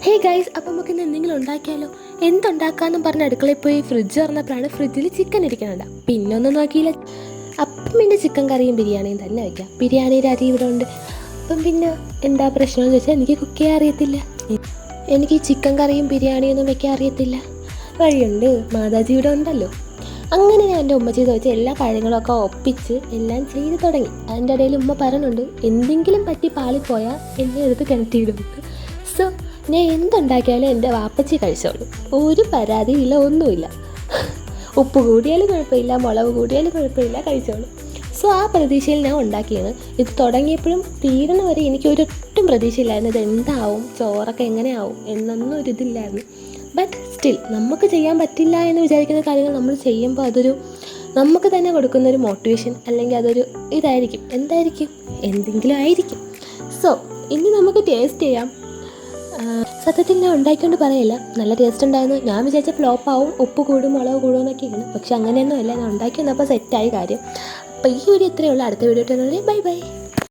Hey guys, അപ്പം നമുക്ക് ഇന്ന് എന്തെങ്കിലും ഉണ്ടാക്കിയാലോ? എന്തുണ്ടാക്കാമെന്നും പറഞ്ഞ് അടുക്കളയിൽ പോയി ഫ്രിഡ്ജ് തുറന്നപ്പോഴാണ് ഫ്രിഡ്ജിൽ ചിക്കൻ ഇരിക്കണുണ്ട്. പിന്നെ ഒന്നും നോക്കിയില്ല. അപ്പം പിന്നെ ചിക്കൻ കറിയും ബിരിയാണിയും തന്നെ വയ്ക്കാം. ബിരിയാണിയുടെ അരി ഇവിടെ ഉണ്ട്. അപ്പം പിന്നെ എന്താ പ്രശ്നമെന്ന് ചോദിച്ചാൽ എനിക്ക് കുക്ക് ചെയ്യാൻ അറിയത്തില്ല. എനിക്ക് ചിക്കൻ കറിയും ബിരിയാണിയൊന്നും വെക്കാൻ അറിയത്തില്ല. വഴിയുണ്ട്, മാതാജി ഇവിടെ ഉണ്ടല്ലോ. അങ്ങനെ ഞാൻ എൻ്റെ ഉമ്മച്ചി ചോദിച്ച എല്ലാ കാര്യങ്ങളൊക്കെ ഒപ്പിച്ച് എല്ലാം ചെയ്ത് തുടങ്ങി. അതിൻ്റെ ഇടയിൽ ഉമ്മ പറയുന്നുണ്ട്, എന്തെങ്കിലും പറ്റി പാളിപ്പോയാൽ എന്നെ എടുത്ത് കിണറ്റിയിടുന്നത്. സോ ഞാൻ എന്തുണ്ടാക്കിയാലും എൻ്റെ വാപ്പച്ചി കഴിച്ചോളൂ, ഒരു പരാതിയില്ല, ഒന്നുമില്ല. ഉപ്പ് കൂടിയാലും കുഴപ്പമില്ല, മുളക് കൂടിയാലും കുഴപ്പമില്ല, കഴിച്ചോളൂ. സോ ആ പ്രതീക്ഷയിൽ ഞാൻ ഉണ്ടാക്കിയാണ്. ഇത് തുടങ്ങിയപ്പോഴും തീരണ വരെ എനിക്ക് ഒരൊട്ടും പ്രതീക്ഷയില്ലായിരുന്നു ഇത് എന്താവും, ചോറൊക്കെ എങ്ങനെയാവും എന്നൊന്നും ഒരിതില്ലായിരുന്നു. ബട്ട് സ്റ്റിൽ നമുക്ക് ചെയ്യാൻ പറ്റില്ല എന്ന് വിചാരിക്കുന്ന കാര്യങ്ങൾ നമ്മൾ ചെയ്യുമ്പോൾ അതൊരു നമുക്ക് തന്നെ കൊടുക്കുന്നൊരു മോട്ടിവേഷൻ, അല്ലെങ്കിൽ അതൊരു ഇതായിരിക്കും. എന്തായിരിക്കും? എന്തെങ്കിലും ആയിരിക്കും. സോ ഇനി നമുക്ക് ടേസ്റ്റ് ചെയ്യാം. സത്യത്തിൽ ഞാൻ ഉണ്ടാക്കിക്കൊണ്ട് പറയില്ല, നല്ല ടേസ്റ്റ് ഉണ്ടായിരുന്നു. ഞാൻ വിചാരിച്ച ഫ്ലോപ്പ് ആവും, ഉപ്പ് കൂടും മുളക് കൂടും എന്നൊക്കെയാണ്. പക്ഷെ അങ്ങനെയൊന്നും അല്ല, ഞാൻ ഉണ്ടാക്കി വന്നപ്പോൾ സെറ്റായി കാര്യം. അപ്പോൾ ഈ വീഡിയോ ഇത്രയേ ഉള്ളൂ. അടുത്ത വീഡിയോ ഇട്ടുണ്ടെങ്കിൽ ബൈ ബൈ.